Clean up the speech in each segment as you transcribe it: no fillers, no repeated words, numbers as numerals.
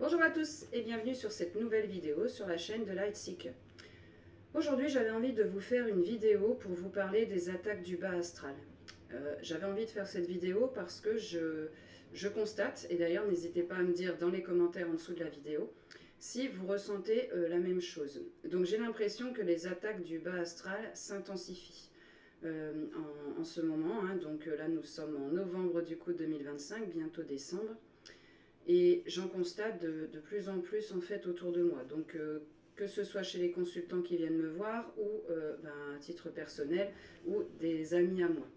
Bonjour à tous et bienvenue sur cette nouvelle vidéo sur la chaîne de Lightseeker. Aujourd'hui j'avais envie de vous faire une vidéo pour vous parler des attaques du bas astral. J'avais envie de faire cette vidéo parce que je constate, et d'ailleurs n'hésitez pas à me dire dans les commentaires en dessous de la vidéo, si vous ressentez la même chose. Donc j'ai l'impression que les attaques du bas astral s'intensifient en ce moment, hein. Donc là nous sommes en novembre du coup 2025, bientôt décembre. Et j'en constate de plus en plus en fait autour de moi. Donc que ce soit chez les consultants qui viennent me voir ou à titre personnel ou des amis à moi.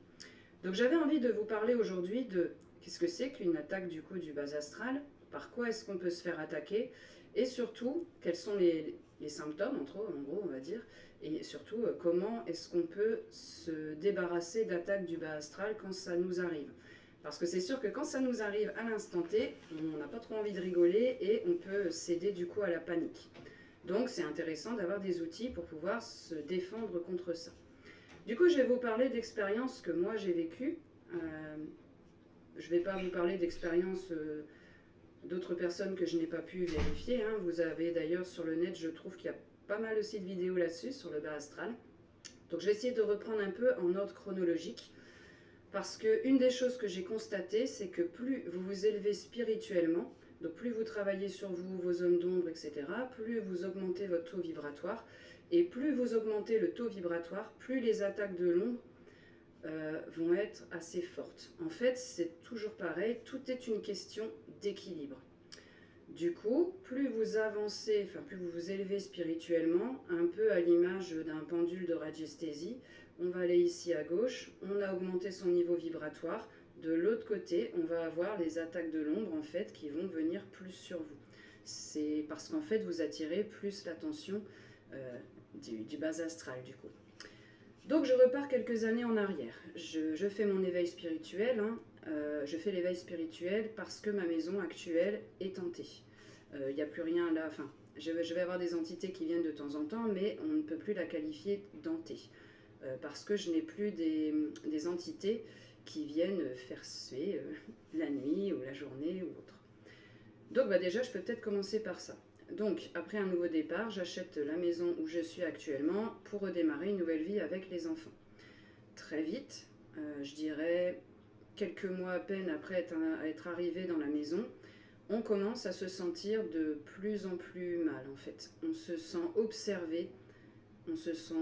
Donc j'avais envie de vous parler aujourd'hui de qu'est-ce que c'est qu'une attaque du coup du bas astral, par quoi est-ce qu'on peut se faire attaquer et surtout quels sont les symptômes en gros on va dire, et surtout comment est-ce qu'on peut se débarrasser d'attaques du bas astral quand ça nous arrive. Parce que c'est sûr que quand ça nous arrive à l'instant T, on n'a pas trop envie de rigoler et on peut céder du coup à la panique. Donc c'est intéressant d'avoir des outils pour pouvoir se défendre contre ça. Du coup je vais vous parler d'expériences que moi j'ai vécues. Je ne vais pas vous parler d'expériences d'autres personnes que je n'ai pas pu vérifier, hein. Vous avez d'ailleurs sur le net, je trouve qu'il y a pas mal aussi de vidéos là-dessus, sur le bas astral. Donc je vais essayer de reprendre un peu en ordre chronologique. Parce qu'une des choses que j'ai constatées, c'est que plus vous vous élevez spirituellement, donc plus vous travaillez sur vous, vos zones d'ombre, etc., plus vous augmentez votre taux vibratoire, et plus vous augmentez le taux vibratoire, plus les attaques de l'ombre vont être assez fortes. En fait, c'est toujours pareil, tout est une question d'équilibre. Du coup, plus vous avancez, enfin plus vous vous élevez spirituellement, un peu à l'image d'un pendule de radiesthésie, on va aller ici à gauche, on a augmenté son niveau vibratoire, de l'autre côté, on va avoir les attaques de l'ombre en fait qui vont venir plus sur vous. C'est parce qu'en fait vous attirez plus l'attention du bas astral du coup. Donc je repars quelques années en arrière. Je fais mon éveil spirituel, hein. Je fais l'éveil spirituel parce que ma maison actuelle est hantée. Il n'y a plus rien là, enfin, je vais avoir des entités qui viennent de temps en temps, mais on ne peut plus la qualifier d'hantée. Parce que je n'ai plus des entités qui viennent faire suer la nuit ou la journée ou autre. Donc déjà, je peux peut-être commencer par ça. Donc, après un nouveau départ, j'achète la maison où je suis actuellement pour redémarrer une nouvelle vie avec les enfants. Très vite, je dirais quelques mois à peine après être arrivé dans la maison, on commence à se sentir de plus en plus mal en fait. On se sent observé, on se sent...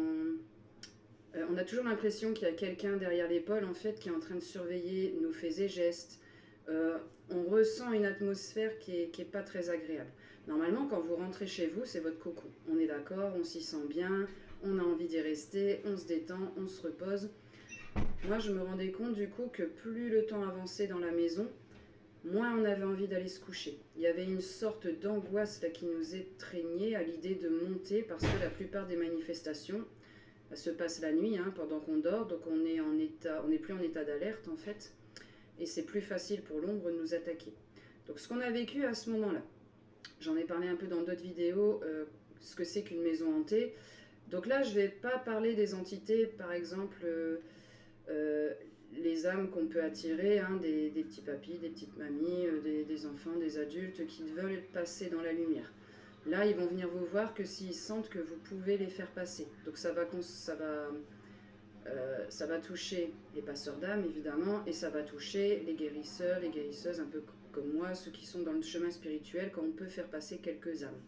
on a toujours l'impression qu'il y a quelqu'un derrière l'épaule en fait qui est en train de surveiller nos faits et gestes. On ressent une atmosphère qui est pas très agréable. Normalement, quand vous rentrez chez vous, c'est votre cocon. On est d'accord, on s'y sent bien, on a envie d'y rester, on se détend, on se repose. Moi, je me rendais compte du coup que plus le temps avançait dans la maison, moins on avait envie d'aller se coucher. Il y avait une sorte d'angoisse là qui nous étreignait à l'idée de monter parce que la plupart des manifestations se passent la nuit, hein, pendant qu'on dort, donc on n'est plus en état d'alerte en fait. Et c'est plus facile pour l'ombre de nous attaquer. Donc ce qu'on a vécu à ce moment-là, j'en ai parlé un peu dans d'autres vidéos, ce que c'est qu'une maison hantée. Donc là, je ne vais pas parler des entités, par exemple, les âmes qu'on peut attirer, hein, des petits papis, des petites mamies, des enfants, des adultes qui veulent passer dans la lumière. Là, ils vont venir vous voir que s'ils sentent que vous pouvez les faire passer. Donc ça va toucher les passeurs d'âme, évidemment, et ça va toucher les guérisseurs, les guérisseuses, un peu comme moi, ceux qui sont dans le chemin spirituel, quand on peut faire passer quelques âmes.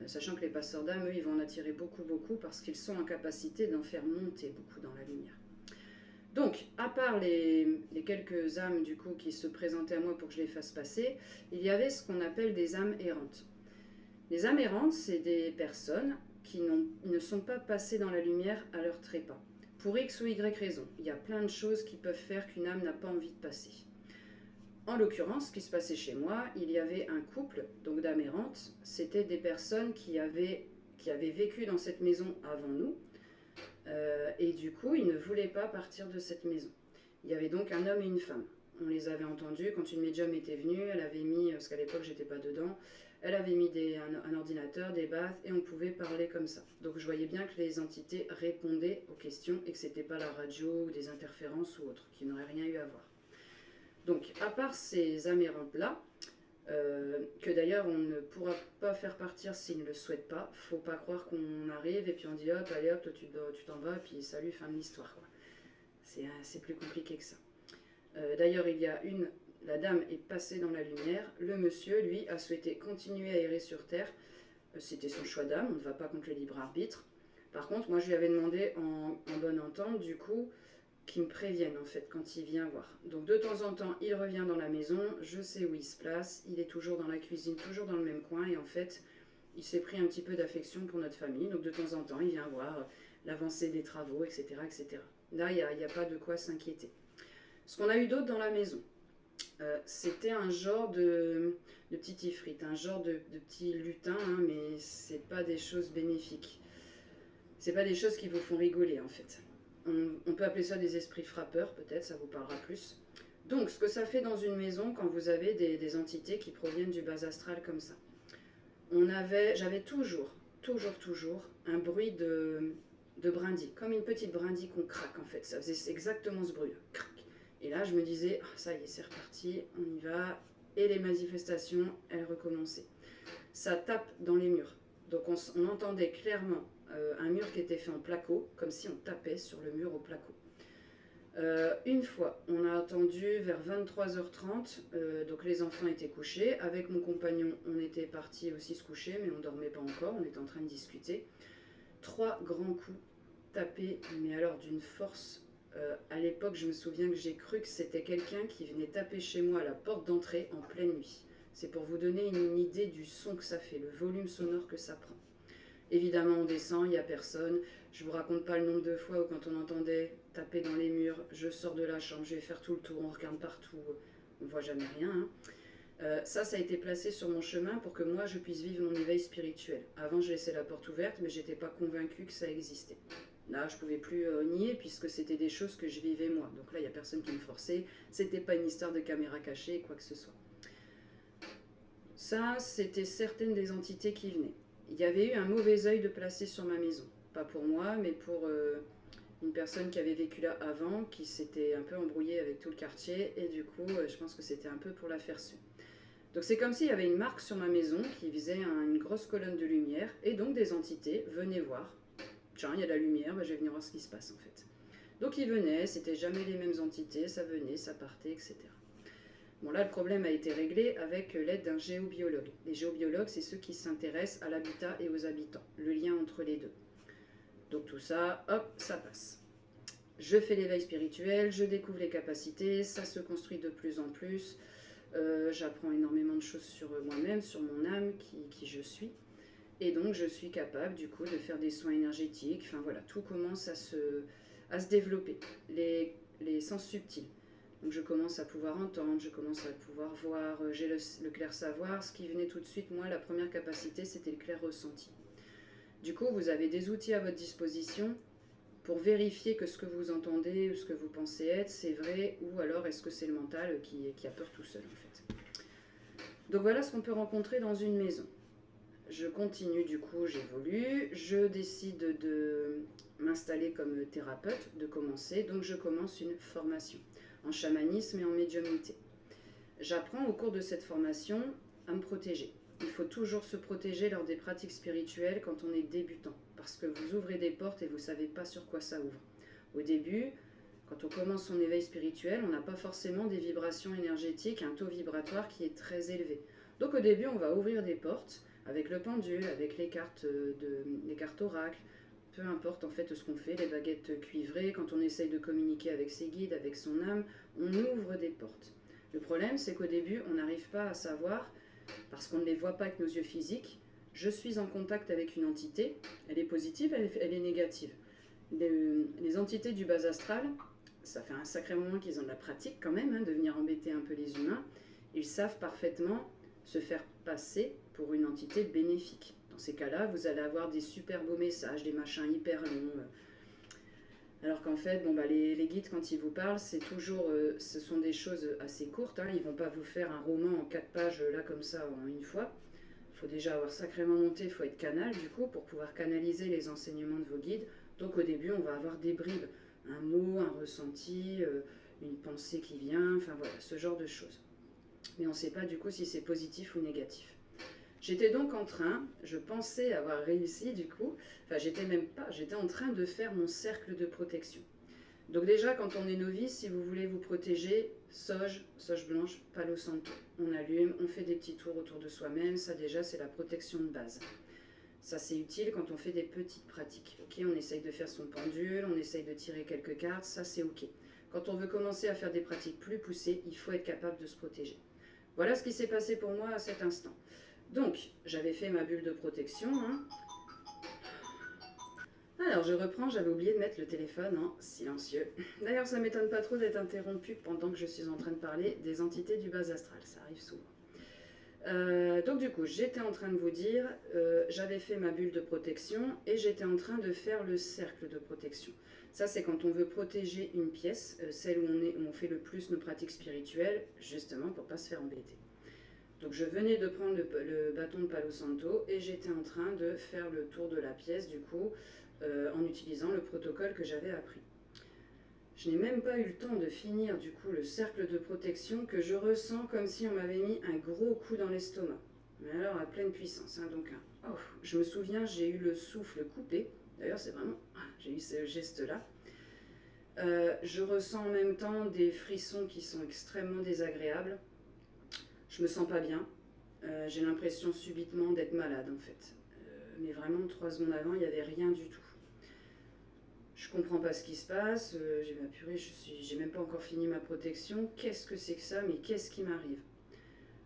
Sachant que les passeurs d'âme, eux, ils vont en attirer beaucoup, beaucoup, parce qu'ils sont en capacité d'en faire monter beaucoup dans la lumière. Donc, à part les quelques âmes, du coup, qui se présentaient à moi pour que je les fasse passer, il y avait ce qu'on appelle des âmes errantes. Les âmes errantes, c'est des personnes qui ne sont pas passées dans la lumière à leur trépas. Pour X ou Y raison, il y a plein de choses qui peuvent faire qu'une âme n'a pas envie de passer. En l'occurrence, ce qui se passait chez moi, il y avait un couple, donc d'âmes errantes, c'était des personnes qui avaient vécu dans cette maison avant nous, et du coup, ils ne voulaient pas partir de cette maison. Il y avait donc un homme et une femme. On les avait entendus quand une médium était venue, elle avait mis, parce qu'à l'époque j'étais pas dedans, elle avait mis un ordinateur, des baths, et on pouvait parler comme ça. Donc je voyais bien que les entités répondaient aux questions et que c'était pas la radio ou des interférences ou autre, qui n'auraient rien eu à voir. Donc à part ces amérantes là, que d'ailleurs on ne pourra pas faire partir s'il ne le souhaite pas. Faut pas croire qu'on arrive et puis on dit hop, allez hop, toi tu t'en vas, puis salut, fin de l'histoire. C'est plus compliqué que ça. D'ailleurs, la dame est passée dans la lumière, le monsieur, lui, a souhaité continuer à errer sur Terre. C'était son choix d'âme, on ne va pas contre le libre arbitre. Par contre, moi je lui avais demandé en bonne entente, du coup, qu'il me prévienne en fait quand il vient voir. Donc de temps en temps, il revient dans la maison, je sais où il se place, il est toujours dans la cuisine, toujours dans le même coin, et en fait, il s'est pris un petit peu d'affection pour notre famille, donc de temps en temps, il vient voir l'avancée des travaux, etc. etc. Là, il n'y a pas de quoi s'inquiéter. Ce qu'on a eu d'autre dans la maison, c'était un genre de petit ifrite, un genre de petit lutin, hein, mais c'est pas des choses bénéfiques. C'est pas des choses qui vous font rigoler en fait. On peut appeler ça des esprits frappeurs, peut-être, ça vous parlera plus. Donc, ce que ça fait dans une maison quand vous avez des entités qui proviennent du bas astral comme ça. J'avais toujours un bruit de brindille, comme une petite brindille qu'on craque en fait. Ça faisait exactement ce bruit, crac. Et là, je me disais, oh, ça y est, c'est reparti, on y va. Et les manifestations, elles recommençaient. Ça tape dans les murs. Donc on entendait clairement un mur qui était fait en placo, comme si on tapait sur le mur au placo. Une fois, on a attendu vers 23h30, donc les enfants étaient couchés. Avec mon compagnon, on était partis aussi se coucher, mais on ne dormait pas encore, on était en train de discuter. 3 grands coups tapés, mais alors d'une force. À l'époque, je me souviens que j'ai cru que c'était quelqu'un qui venait taper chez moi à la porte d'entrée en pleine nuit. C'est pour vous donner une idée du son que ça fait, le volume sonore que ça prend. Évidemment, on descend, il n'y a personne. Je vous raconte pas le nombre de fois où quand on entendait taper dans les murs, je sors de la chambre, je vais faire tout le tour, on regarde partout, on ne voit jamais rien. Hein. Ça a été placé sur mon chemin pour que moi je puisse vivre mon éveil spirituel. Avant, je laissais la porte ouverte, mais j'étais pas convaincue que ça existait. Là, je pouvais plus nier puisque c'était des choses que je vivais moi. Donc là, il n'y a personne qui me forçait. C'était pas une histoire de caméra cachée, quoi que ce soit. Ça, c'était certaines des entités qui venaient. Il y avait eu un mauvais œil de placer sur ma maison. Pas pour moi, mais pour une personne qui avait vécu là avant, qui s'était un peu embrouillée avec tout le quartier. Et du coup, je pense que c'était un peu pour la faire su. Donc c'est comme s'il y avait une marque sur ma maison qui faisait une grosse colonne de lumière. Et donc des entités venaient voir. Tiens, il y a de la lumière, je vais venir voir ce qui se passe en fait. Donc ils venaient, c'était jamais les mêmes entités, ça venait, ça partait, etc. Bon là, le problème a été réglé avec l'aide d'un géobiologue. Les géobiologues, c'est ceux qui s'intéressent à l'habitat et aux habitants, le lien entre les deux. Donc tout ça, hop, ça passe. Je fais l'éveil spirituel, je découvre les capacités, ça se construit de plus en plus. J'apprends énormément de choses sur moi-même, sur mon âme, qui je suis. Et donc je suis capable du coup de faire des soins énergétiques. Enfin voilà, tout commence à se développer. Les sens subtils. Donc je commence à pouvoir entendre, je commence à pouvoir voir, j'ai le clair savoir. Ce qui venait tout de suite, moi, la première capacité, c'était le clair ressenti. Du coup, vous avez des outils à votre disposition pour vérifier que ce que vous entendez ou ce que vous pensez être, c'est vrai, ou alors est-ce que c'est le mental qui a peur tout seul en fait. Donc voilà ce qu'on peut rencontrer dans une maison. Je continue, du coup, j'évolue, je décide de m'installer comme thérapeute, de commencer, donc je commence une formation en chamanisme et en médiumnité. J'apprends au cours de cette formation à me protéger. Il faut toujours se protéger lors des pratiques spirituelles quand on est débutant, parce que vous ouvrez des portes et vous ne savez pas sur quoi ça ouvre. Au début, quand on commence son éveil spirituel, on n'a pas forcément des vibrations énergétiques, un taux vibratoire qui est très élevé. Donc au début, on va ouvrir des portes avec le pendule, avec les cartes oracles, peu importe en fait ce qu'on fait, les baguettes cuivrées, quand on essaye de communiquer avec ses guides, avec son âme, on ouvre des portes. Le problème, c'est qu'au début, on n'arrive pas à savoir, parce qu'on ne les voit pas avec nos yeux physiques, je suis en contact avec une entité, elle est positive, elle est négative. Les entités du bas astral, ça fait un sacré moment qu'ils ont de la pratique quand même, hein, de venir embêter un peu les humains, ils savent parfaitement se faire passer pour une entité bénéfique. Dans ces cas-là, vous allez avoir des super beaux messages, des machins hyper longs. Alors qu'en fait, les guides, quand ils vous parlent, c'est toujours, ce sont des choses assez courtes. Hein. Ils ne vont pas vous faire un roman en 4 pages, là, comme ça, en une fois. Il faut déjà avoir sacrément monté, il faut être canal, du coup, pour pouvoir canaliser les enseignements de vos guides. Donc au début, on va avoir des bribes. Un mot, un ressenti, une pensée qui vient, enfin voilà, ce genre de choses. mais on ne sait pas du coup si c'est positif ou négatif. J'étais donc en train, je pensais avoir réussi du coup, enfin j'étais même pas, j'étais en train de faire mon cercle de protection. Donc déjà, quand on est novice, si vous voulez vous protéger, sauge blanche, palo santo. On allume, on fait des petits tours autour de soi-même, ça déjà c'est la protection de base. Ça c'est utile quand on fait des petites pratiques. Ok, on essaye de faire son pendule, on essaye de tirer quelques cartes, ça c'est ok. Quand on veut commencer à faire des pratiques plus poussées, il faut être capable de se protéger. Voilà ce qui s'est passé pour moi à cet instant. Donc, j'avais fait ma bulle de protection, hein. Alors je reprends, j'avais oublié de mettre le téléphone en silencieux. D'ailleurs ça m'étonne pas trop d'être interrompu pendant que je suis en train de parler des entités du bas astral, ça arrive souvent. Donc du coup j'étais en train de vous dire, j'avais fait ma bulle de protection et j'étais en train de faire le cercle de protection. Ça c'est quand on veut protéger une pièce, celle où on fait le plus nos pratiques spirituelles, justement pour ne pas se faire embêter. Donc je venais de prendre le bâton de Palo Santo et j'étais en train de faire le tour de la pièce du coup en utilisant le protocole que j'avais appris. Je n'ai même pas eu le temps de finir du coup le cercle de protection que je ressens comme si on m'avait mis un gros coup dans l'estomac. Mais alors à pleine puissance. Hein, donc, je me souviens, j'ai eu le souffle coupé. D'ailleurs c'est vraiment... j'ai eu ce geste-là. Je ressens en même temps des frissons qui sont extrêmement désagréables. Je me sens pas bien. J'ai l'impression subitement d'être malade en fait. Mais vraiment 3 secondes avant, il n'y avait rien du tout. Je comprends pas ce qui se passe. J'ai ma purée, j'ai même pas encore fini ma protection. Qu'est-ce que c'est que ça? Mais qu'est-ce qui m'arrive?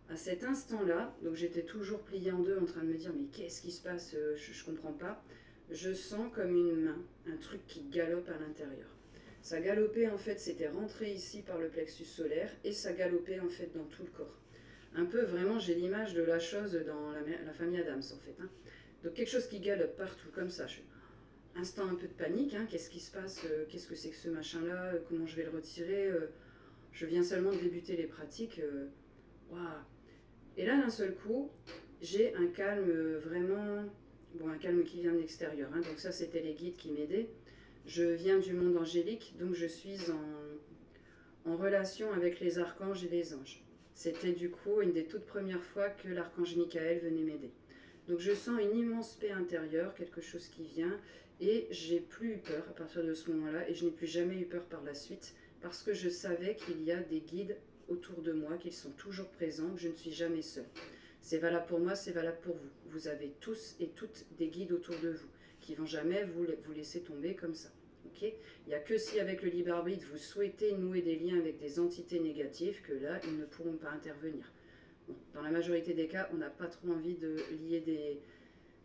À cet instant-là, donc j'étais toujours pliée en deux en train de me dire mais qu'est-ce qui se passe? Je comprends pas. Je sens comme une main, un truc qui galope à l'intérieur. Ça galopait en fait, c'était rentré ici par le plexus solaire et ça galopait en fait dans tout le corps. Un peu vraiment, j'ai l'image de la chose dans la famille Adams en fait. Hein. Donc quelque chose qui galope partout comme ça. Instant un peu de panique, hein. Qu'est-ce qui se passe? Qu'est-ce que c'est que ce machin-là? Comment je vais le retirer? Je viens seulement de débuter les pratiques. Waouh. Et là d'un seul coup, j'ai un calme vraiment... Bon, un calme qui vient de l'extérieur. Hein. Donc ça, c'était les guides qui m'aidaient. Je viens du monde angélique, donc je suis en relation avec les archanges et les anges. C'était du coup une des toutes premières fois que l'archange Michael venait m'aider. Donc je sens une immense paix intérieure, quelque chose qui vient, et j'ai plus eu peur à partir de ce moment-là, et je n'ai plus jamais eu peur par la suite, parce que je savais qu'il y a des guides autour de moi, qu'ils sont toujours présents, que je ne suis jamais seule. C'est valable pour moi, c'est valable pour vous. Vous avez tous et toutes des guides autour de vous, qui ne vont jamais vous laisser tomber comme ça. Okay, il n'y a que si avec le libre arbitre vous souhaitez nouer des liens avec des entités négatives que là ils ne pourront pas intervenir. Bon, dans la majorité des cas, on n'a pas trop envie de lier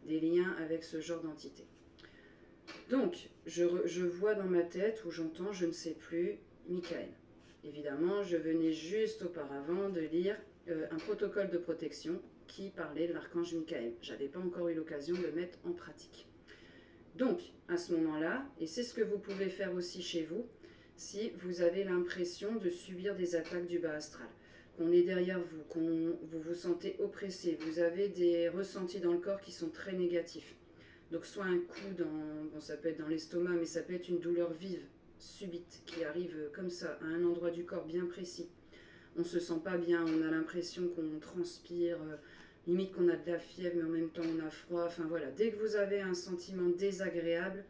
des liens avec ce genre d'entité. Donc, je vois dans ma tête ou j'entends, je ne sais plus, Michael. Évidemment, je venais juste auparavant de lire un protocole de protection qui parlait de l'archange Michael. Je n'avais pas encore eu l'occasion de le mettre en pratique. Donc, à ce moment-là, et c'est ce que vous pouvez faire aussi chez vous, si vous avez l'impression de subir des attaques du bas astral, qu'on est derrière vous, vous vous sentez oppressé, vous avez des ressentis dans le corps qui sont très négatifs. Donc, soit un coup bon, ça peut être dans l'estomac, mais ça peut être une douleur vive, subite, qui arrive comme ça, à un endroit du corps bien précis. On ne se sent pas bien, on a l'impression qu'on transpire, limite qu'on a de la fièvre, mais en même temps on a froid. Enfin voilà, dès que vous avez un sentiment désagréable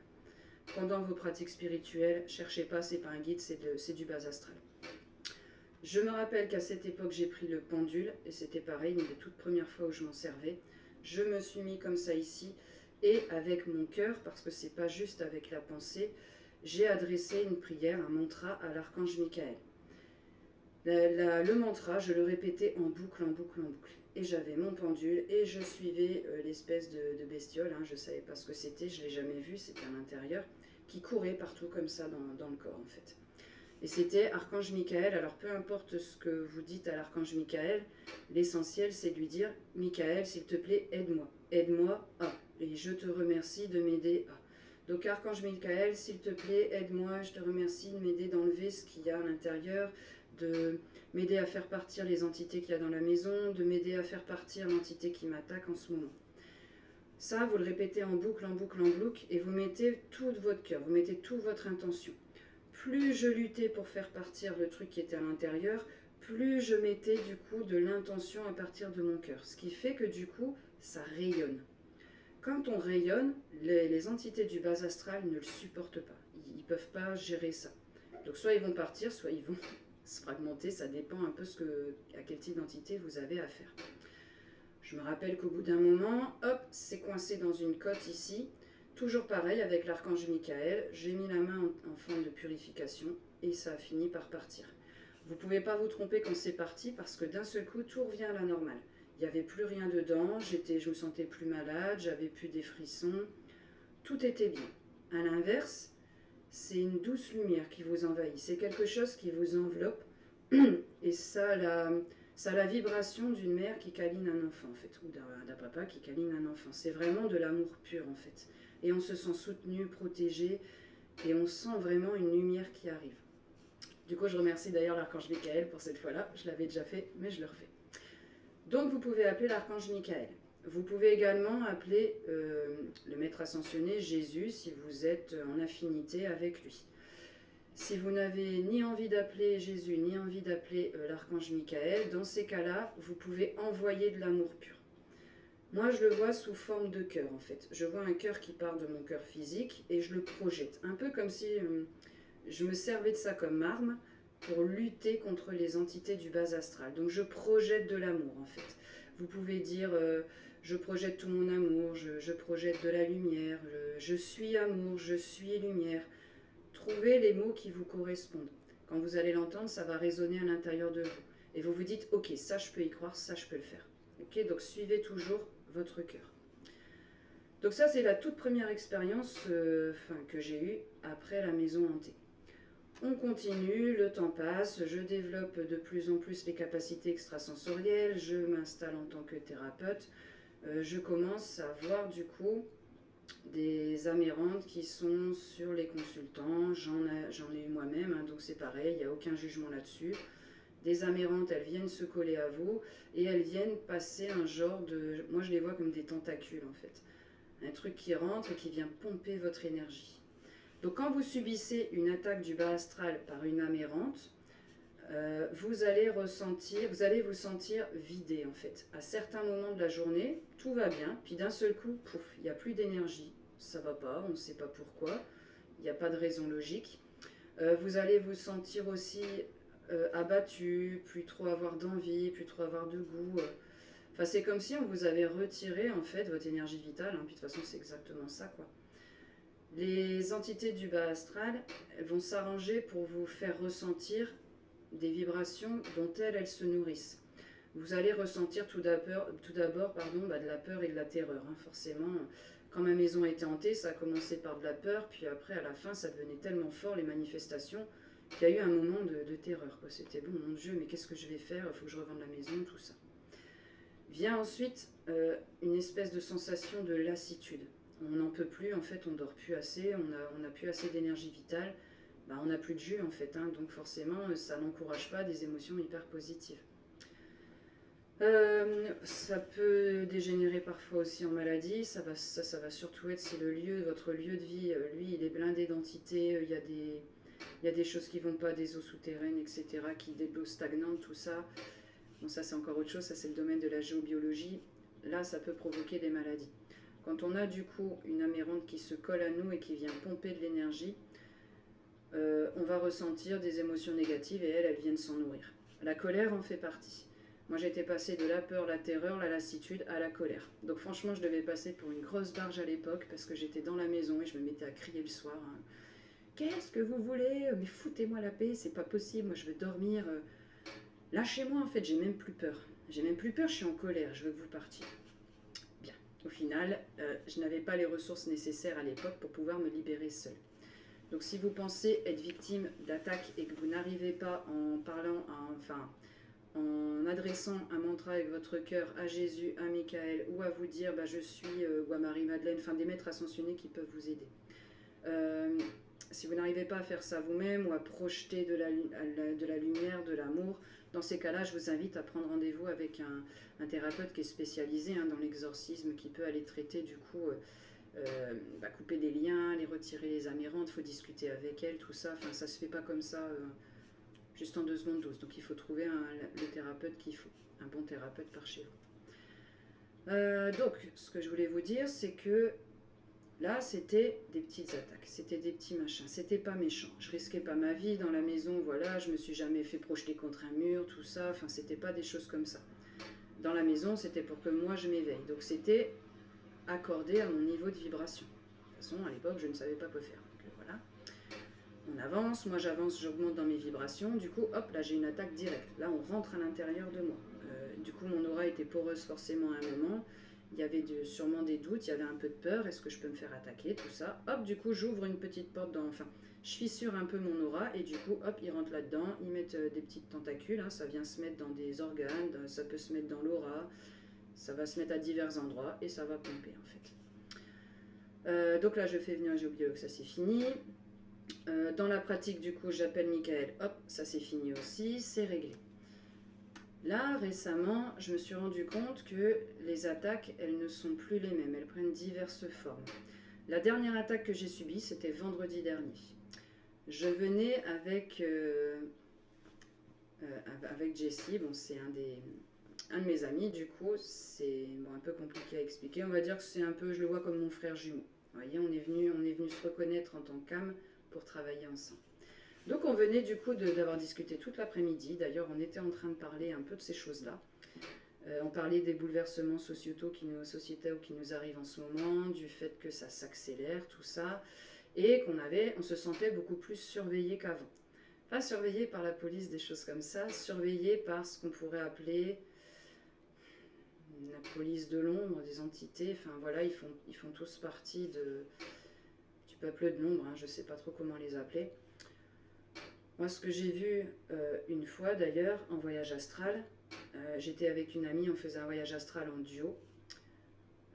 pendant vos pratiques spirituelles, cherchez pas, c'est pas un guide, c'est du bas astral. Je me rappelle qu'à cette époque j'ai pris le pendule, et c'était pareil, une des toutes premières fois où je m'en servais. Je me suis mis comme ça ici, et avec mon cœur, parce que c'est pas juste avec la pensée, j'ai adressé une prière, un mantra à l'archange Michael. Le mantra, je le répétais en boucle, en boucle, en boucle. Et j'avais mon pendule et je suivais l'espèce de bestiole, hein, je ne savais pas ce que c'était, je ne l'ai jamais vu, c'était à l'intérieur, qui courait partout comme ça dans le corps en fait. Et c'était Archange Michael, alors peu importe ce que vous dites à l'Archange Michael, l'essentiel c'est de lui dire « Michael, s'il te plaît, aide-moi, aide-moi à, et je te remercie de m'aider à ». Donc Archange Michael, s'il te plaît, aide-moi, je te remercie de m'aider d'enlever ce qu'il y a à l'intérieur, de m'aider à faire partir les entités qu'il y a dans la maison, de m'aider à faire partir l'entité qui m'attaque en ce moment. Ça, vous le répétez en boucle, en boucle, en boucle, et vous mettez tout votre cœur, vous mettez toute votre intention. Plus je luttais pour faire partir le truc qui était à l'intérieur, plus je mettais du coup de l'intention à partir de mon cœur. Ce qui fait que du coup, ça rayonne. Quand on rayonne, les entités du bas astral ne le supportent pas. Ils ne peuvent pas gérer ça. Donc soit ils vont partir, soit ils vont se fragmenter. Ça dépend un peu à quel type d'entité vous avez affaire. Je me rappelle qu'au bout d'un moment, hop, c'est coincé dans une cote ici. Toujours pareil avec l'archange Michael. J'ai mis la main en forme de purification et ça a fini par partir. Vous ne pouvez pas vous tromper quand c'est parti parce que d'un seul coup, tout revient à la normale. Il n'y avait plus rien dedans, je me sentais plus malade, j'avais plus des frissons, tout était bien. À l'inverse, c'est une douce lumière qui vous envahit, c'est quelque chose qui vous enveloppe et ça a la vibration d'une mère qui câline un enfant en fait, ou d'un papa qui câline un enfant. C'est vraiment de l'amour pur en fait. Et on se sent soutenu, protégé et on sent vraiment une lumière qui arrive. Du coup, je remercie d'ailleurs l'archange Michael pour cette fois-là, je l'avais déjà fait, mais je le refais. Donc vous pouvez appeler l'archange Michael. Vous pouvez également appeler le maître ascensionné Jésus si vous êtes en affinité avec lui. Si vous n'avez ni envie d'appeler Jésus, ni envie d'appeler l'archange Michael, dans ces cas-là, vous pouvez envoyer de l'amour pur. Moi, je le vois sous forme de cœur en fait. Je vois un cœur qui part de mon cœur physique et je le projette. Un peu comme si je me servais de ça comme arme pour lutter contre les entités du bas astral. Donc je projette de l'amour en fait. Vous pouvez dire je projette tout mon amour, je projette de la lumière, je suis amour, je suis lumière. Trouvez les mots qui vous correspondent. Quand vous allez l'entendre, ça va résonner à l'intérieur de vous. Et vous vous dites ok, ça je peux y croire, ça je peux le faire. Ok, donc suivez toujours votre cœur. Donc ça c'est la toute première expérience que j'ai eue après la maison hantée. On continue, le temps passe, je développe de plus en plus les capacités extrasensorielles, je m'installe en tant que thérapeute, je commence à voir du coup des amérantes qui sont sur les consultants, j'en ai eu moi-même, hein, donc c'est pareil, il n'y a aucun jugement là-dessus. Des amérantes, elles viennent se coller à vous et elles viennent passer un genre de... Moi je les vois comme des tentacules en fait. Un truc qui rentre et qui vient pomper votre énergie. Donc quand vous subissez une attaque du bas astral par une âme errante, vous allez vous sentir vidé en fait. À certains moments de la journée, tout va bien, puis d'un seul coup, pouf, il n'y a plus d'énergie, ça va pas, on ne sait pas pourquoi, il n'y a pas de raison logique. Vous allez vous sentir aussi abattu, plus trop avoir d'envie, plus trop avoir de goût. Enfin, c'est comme si on vous avait retiré en fait votre énergie vitale, hein, puis de toute façon c'est exactement ça quoi. Les entités du bas astral, elles vont s'arranger pour vous faire ressentir des vibrations dont elles se nourrissent. Vous allez ressentir tout d'abord de la peur et de la terreur. Hein. Forcément, quand ma maison a été hantée, ça a commencé par de la peur, puis après, à la fin, ça devenait tellement fort, les manifestations, qu'il y a eu un moment de terreur. C'était bon, mon Dieu, mais qu'est-ce que je vais faire? Il faut que je revende la maison, tout ça. Vient ensuite une espèce de sensation de lassitude. On n'en peut plus, en fait, on dort plus assez, on n'a plus assez d'énergie vitale, on n'a plus de jus en fait, hein, donc forcément ça n'encourage pas des émotions hyper positives. Ça peut dégénérer parfois aussi en maladie, ça va surtout être si votre lieu de vie, lui il est blindé d'entités, il y a des choses qui vont pas, des eaux souterraines, etc., des eaux stagnantes, tout ça. Bon ça c'est encore autre chose, ça c'est le domaine de la géobiologie, là ça peut provoquer des maladies. Quand on a du coup une âme errante qui se colle à nous et qui vient pomper de l'énergie, on va ressentir des émotions négatives et elles viennent s'en nourrir. La colère en fait partie. Moi j'étais passée de la peur, la terreur, la lassitude à la colère. Donc franchement je devais passer pour une grosse barge à l'époque parce que j'étais dans la maison et je me mettais à crier le soir. Hein. Qu'est-ce que vous voulez? Mais foutez-moi la paix, c'est pas possible, moi je veux dormir. Lâchez-moi en fait, j'ai même plus peur. J'ai même plus peur, je suis en colère, je veux que vous partiez. Bien, au final, je n'avais pas les ressources nécessaires à l'époque pour pouvoir me libérer seule. Donc si vous pensez être victime d'attaque et que vous n'arrivez pas en adressant un mantra avec votre cœur à Jésus, à Michael ou à vous dire je suis ou à Marie-Madeleine, des maîtres ascensionnés qui peuvent vous aider. Si vous n'arrivez pas à faire ça vous-même ou à projeter de la lumière, de l'amour, dans ces cas-là, je vous invite à prendre rendez-vous avec un thérapeute qui est spécialisé dans l'exorcisme, qui peut aller traiter du coup... couper des liens, les retirer les âmes errantes, il faut discuter avec elles, tout ça, ça se fait pas comme ça, juste en 2 secondes 12. Donc il faut trouver le thérapeute qu'il faut, un bon thérapeute par chez vous. Donc ce que je voulais vous dire, c'est que là c'était des petites attaques, c'était des petits machins, c'était pas méchant. Je risquais pas ma vie dans la maison, voilà, je me suis jamais fait projeter contre un mur, tout ça, enfin c'était pas des choses comme ça. Dans la maison, c'était pour que moi je m'éveille. Donc c'était accordé à mon niveau de vibration. De toute façon, à l'époque, je ne savais pas quoi faire. Donc voilà. On avance, moi j'avance, j'augmente dans mes vibrations. Du coup, hop, là j'ai une attaque directe. Là, on rentre à l'intérieur de moi. Du coup, mon aura était poreuse forcément à un moment. Il y avait sûrement des doutes, il y avait un peu de peur. Est-ce que je peux me faire attaquer, tout ça. Hop, du coup, j'ouvre une petite porte dans... Enfin, je fissure un peu mon aura et du coup, hop, ils rentrent là-dedans. Ils mettent des petites tentacules. Hein, ça vient se mettre dans des organes, ça peut se mettre dans l'aura. Ça va se mettre à divers endroits et ça va pomper en fait. Donc là je fais venir un géobiologue, ça c'est fini. Dans la pratique du coup j'appelle Michael, hop, ça c'est fini aussi, c'est réglé. Là récemment je me suis rendu compte que les attaques elles ne sont plus les mêmes, elles prennent diverses formes. La dernière attaque que j'ai subie c'était vendredi dernier. Je venais avec Jessie, bon c'est un de mes amis, du coup, c'est bon, un peu compliqué à expliquer. On va dire que c'est un peu, je le vois comme mon frère jumeau. Vous voyez, on est venu se reconnaître en tant qu'âme pour travailler ensemble. Donc on venait du coup d'avoir discuté toute l'après-midi. D'ailleurs, on était en train de parler un peu de ces choses-là. On parlait des bouleversements sociétaux qui nous arrivent en ce moment, du fait que ça s'accélère, tout ça, et on se sentait beaucoup plus surveillé qu'avant. Pas surveillé par la police, des choses comme ça, surveillé par ce qu'on pourrait appeler la police de l'ombre, des entités, enfin voilà, ils font tous partie du peuple de l'ombre, hein, je ne sais pas trop comment les appeler. Moi, ce que j'ai vu une fois d'ailleurs, en voyage astral, j'étais avec une amie, on faisait un voyage astral en duo.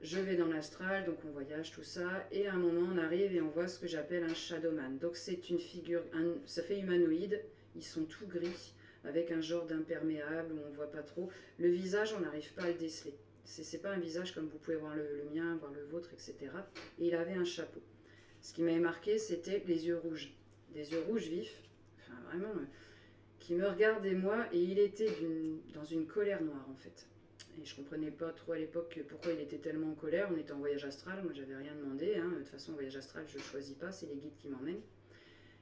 Je vais dans l'astral, donc on voyage, tout ça, et à un moment on arrive et on voit ce que j'appelle un shadowman. Donc c'est une figure, ça fait humanoïde, ils sont tout gris, avec un genre d'imperméable où on voit pas trop. Le visage, on n'arrive pas à le déceler. C'est pas un visage comme vous pouvez voir le mien, voir le vôtre, etc. Et il avait un chapeau. Ce qui m'avait marqué, c'était les yeux rouges. Des yeux rouges vifs, enfin vraiment, qui me regardaient moi, et il était dans une colère noire en fait. Et je comprenais pas trop à l'époque pourquoi il était tellement en colère. On était en voyage astral, moi j'avais rien demandé. Hein. De toute façon, en voyage astral, je choisis pas, c'est les guides qui m'emmènent.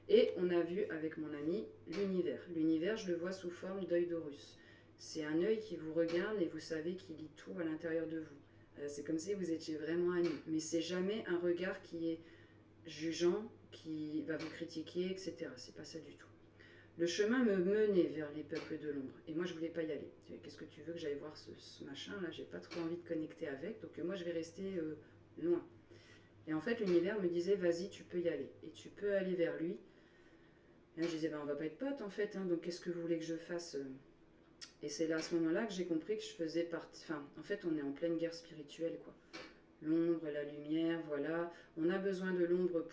Et on a vu avec mon ami l'univers. L'univers, je le vois sous forme d'œil d'Horus. C'est un œil qui vous regarde et vous savez qu'il lit tout à l'intérieur de vous. C'est comme si vous étiez vraiment à nu. Mais c'est jamais un regard qui est jugeant, qui va vous critiquer, etc. C'est pas ça du tout. Le chemin me menait vers les peuples de l'ombre. Et moi, je voulais pas y aller. Qu'est-ce que tu veux que j'aille voir ce machin-là? J'ai pas trop envie de connecter avec. Donc moi, je vais rester loin. Et en fait, l'univers me disait, vas-y, tu peux y aller. Et tu peux aller vers lui. Et là, je disais, ben, on va pas être potes, en fait. Hein, donc qu'est-ce que vous voulez que je fasse? Et c'est là, à ce moment-là, que j'ai compris que je faisais partie... Enfin, en fait, on est en pleine guerre spirituelle, quoi. L'ombre, la lumière, voilà. On a besoin de l'ombre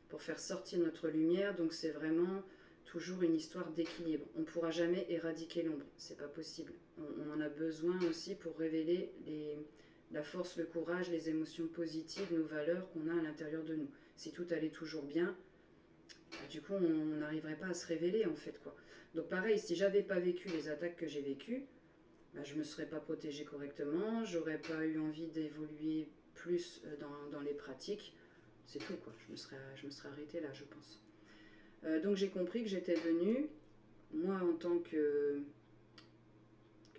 pour faire sortir notre lumière. Donc c'est vraiment... toujours une histoire d'équilibre. On ne pourra jamais éradiquer l'ombre, c'est pas possible. On en a besoin aussi pour révéler la force, le courage, les émotions positives, nos valeurs qu'on a à l'intérieur de nous. Si tout allait toujours bien, du coup on n'arriverait pas à se révéler en fait, quoi. Donc pareil, si j'avais pas vécu les attaques que j'ai vécues, je me serais pas protégée correctement, j'aurais pas eu envie d'évoluer plus dans les pratiques. C'est tout, quoi. Je me serais arrêtée là, je pense. Donc j'ai compris que j'étais venue, moi en tant que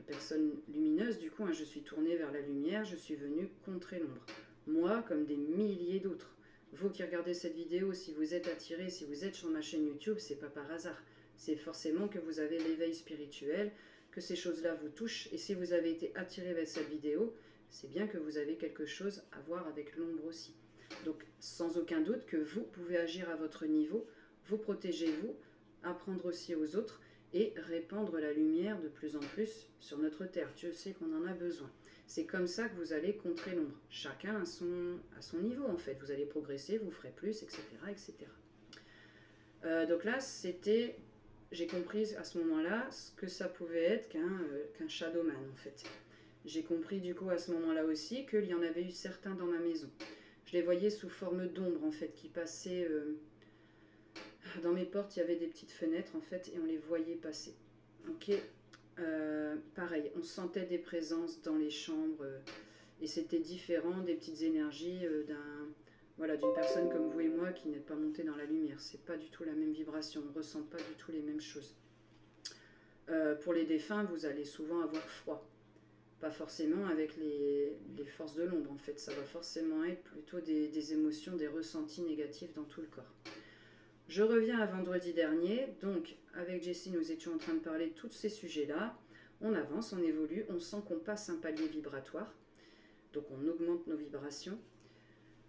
personne lumineuse, du coup, hein, je suis tournée vers la lumière, je suis venue contrer l'ombre. Moi, comme des milliers d'autres. Vous qui regardez cette vidéo, si vous êtes attiré, si vous êtes sur ma chaîne YouTube, c'est pas par hasard. C'est forcément que vous avez l'éveil spirituel, que ces choses-là vous touchent. Et si vous avez été attiré vers cette vidéo, c'est bien que vous avez quelque chose à voir avec l'ombre aussi. Donc, sans aucun doute que vous pouvez agir à votre niveau, vous protéger vous, apprendre aussi aux autres et répandre la lumière de plus en plus sur notre terre. Dieu sait qu'on en a besoin. C'est comme ça que vous allez contrer l'ombre. Chacun à son niveau en fait. Vous allez progresser, vous ferez plus, etc. etc. Donc là, j'ai compris à ce moment-là ce que ça pouvait être qu'un shadowman en fait. J'ai compris du coup à ce moment-là aussi qu'il y en avait eu certains dans ma maison. Je les voyais sous forme d'ombre en fait qui passaient... Dans mes portes, il y avait des petites fenêtres en fait et on les voyait passer. Ok, pareil, on sentait des présences dans les chambres et c'était différent des petites énergies d'une personne comme vous et moi qui n'est pas montée dans la lumière. C'est pas du tout la même vibration, on ne ressent pas du tout les mêmes choses. Pour les défunts, vous allez souvent avoir froid. Pas forcément avec les forces de l'ombre en fait, ça va forcément être plutôt des émotions, des ressentis négatifs dans tout le corps. Je reviens à vendredi dernier, donc avec Jessie nous étions en train de parler de tous ces sujets-là. On avance, on évolue, on sent qu'on passe un palier vibratoire, donc on augmente nos vibrations.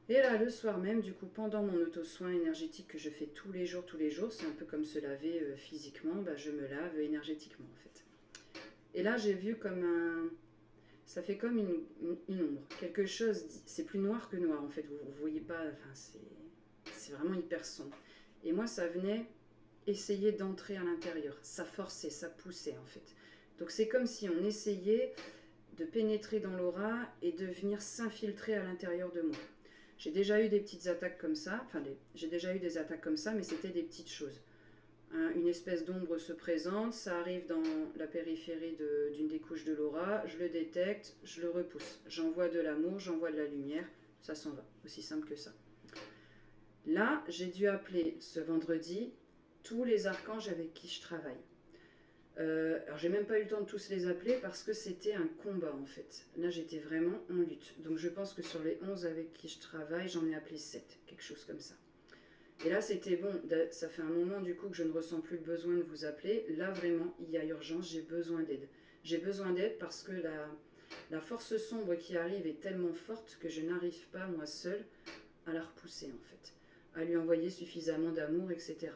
Et là, le soir même, du coup, pendant mon auto-soin énergétique que je fais tous les jours, c'est un peu comme se laver physiquement, je me lave énergétiquement en fait. Et là, j'ai vu comme ça fait comme une ombre, quelque chose, c'est plus noir que noir en fait, vous voyez pas, enfin c'est vraiment hyper sombre. Et moi, ça venait essayer d'entrer à l'intérieur. Ça forçait, ça poussait en fait. Donc c'est comme si on essayait de pénétrer dans l'aura et de venir s'infiltrer à l'intérieur de moi. J'ai déjà eu des petites attaques comme ça, j'ai déjà eu des attaques comme ça, mais c'était des petites choses. Une espèce d'ombre se présente, ça arrive dans la périphérie d'une des couches de l'aura, je le détecte, je le repousse. J'envoie de l'amour, j'envoie de la lumière, ça s'en va, aussi simple que ça. Là, j'ai dû appeler ce vendredi tous les archanges avec qui je travaille. Alors j'ai même pas eu le temps de tous les appeler parce que c'était un combat en fait. Là j'étais vraiment en lutte. Donc je pense que sur les 11 avec qui je travaille, j'en ai appelé 7, quelque chose comme ça. Et là c'était bon, ça fait un moment du coup que je ne ressens plus le besoin de vous appeler. Là vraiment, il y a urgence, j'ai besoin d'aide. J'ai besoin d'aide parce que la force sombre qui arrive est tellement forte que je n'arrive pas moi seule à la repousser en fait. À lui envoyer suffisamment d'amour, etc.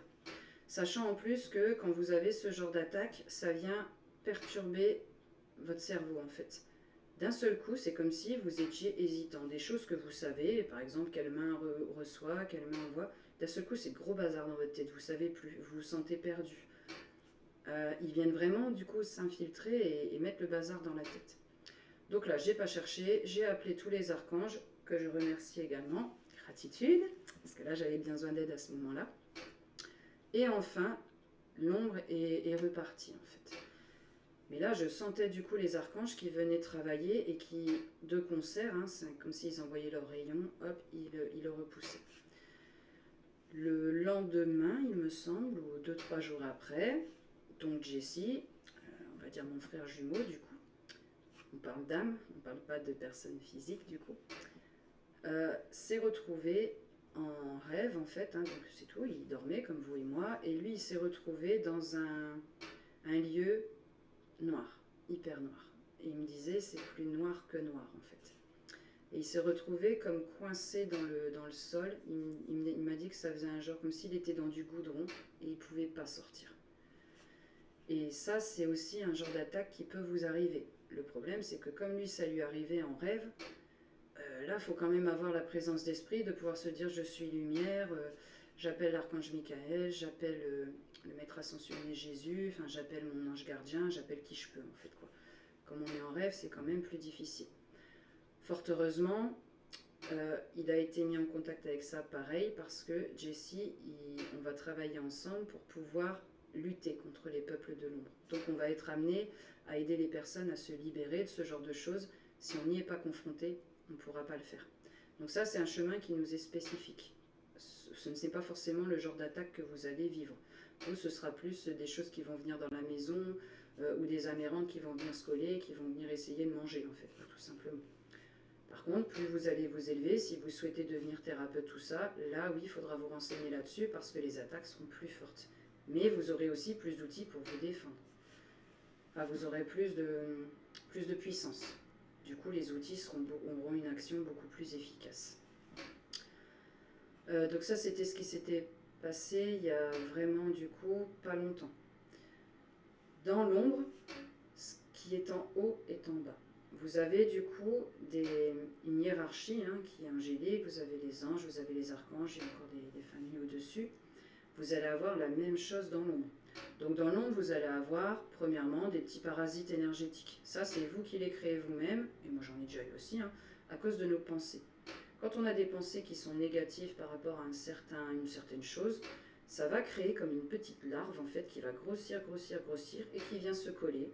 Sachant en plus que quand vous avez ce genre d'attaque, ça vient perturber votre cerveau en fait. D'un seul coup, c'est comme si vous étiez hésitant. Des choses que vous savez, par exemple, quelle main reçoit, quelle main envoie, d'un seul coup, c'est gros bazar dans votre tête. Vous savez plus, vous vous sentez perdu. Ils viennent vraiment du coup s'infiltrer et mettre le bazar dans la tête. Donc là, j'ai pas cherché, j'ai appelé tous les archanges, que je remercie également. Gratitude, parce que là, j'avais besoin d'aide à ce moment-là. Et enfin, l'ombre est repartie en fait. Mais là, je sentais du coup les archanges qui venaient travailler et qui, de concert, c'est comme s'ils envoyaient leur rayon, hop, ils le repoussaient. Le lendemain, il me semble, ou 2-3 jours après, donc Jessie, on va dire mon frère jumeau du coup, on parle d'âme, on ne parle pas de personne physique du coup, s'est retrouvé en rêve en fait, donc c'est tout, il dormait comme vous et moi, et lui il s'est retrouvé dans un lieu noir, hyper noir. Et il me disait c'est plus noir que noir en fait. Et il s'est retrouvé comme coincé dans le sol, il m'a dit que ça faisait un genre comme s'il était dans du goudron et il ne pouvait pas sortir. Et ça c'est aussi un genre d'attaque qui peut vous arriver. Le problème c'est que comme lui ça lui arrivait en rêve, là, il faut quand même avoir la présence d'esprit, de pouvoir se dire je suis lumière, j'appelle l'archange Michael, j'appelle le maître ascensionné Jésus, enfin j'appelle mon ange gardien, j'appelle qui je peux en fait quoi. Comme on est en rêve, c'est quand même plus difficile. Fort heureusement, il a été mis en contact avec ça pareil parce que Jessie, on va travailler ensemble pour pouvoir lutter contre les peuples de l'ombre. Donc on va être amené à aider les personnes à se libérer de ce genre de choses. Si on n'y est pas confronté, on ne pourra pas le faire. Donc ça, c'est un chemin qui nous est spécifique. Ce ne c'est pas forcément le genre d'attaque que vous allez vivre. Vous, ce sera plus des choses qui vont venir dans la maison ou des amérantes qui vont venir se coller, qui vont venir essayer de manger, en fait, tout simplement. Par contre, plus vous allez vous élever, si vous souhaitez devenir thérapeute, tout ça, là, oui, il faudra vous renseigner là-dessus parce que les attaques seront plus fortes. Mais vous aurez aussi plus d'outils pour vous défendre. Enfin, vous aurez plus de puissance. Du coup, les outils auront une action beaucoup plus efficace. Donc ça, c'était ce qui s'était passé il y a vraiment, du coup, pas longtemps. Dans l'ombre, ce qui est en haut est en bas. Vous avez du coup une hiérarchie qui est angélique, vous avez les anges, vous avez les archanges, il y a encore des familles au-dessus. Vous allez avoir la même chose dans l'ombre. Donc dans l'ombre, vous allez avoir, premièrement, des petits parasites énergétiques. Ça, c'est vous qui les créez vous-même, et moi j'en ai déjà eu aussi, à cause de nos pensées. Quand on a des pensées qui sont négatives par rapport à une certaine chose, ça va créer comme une petite larve en fait qui va grossir, grossir, grossir et qui vient se coller,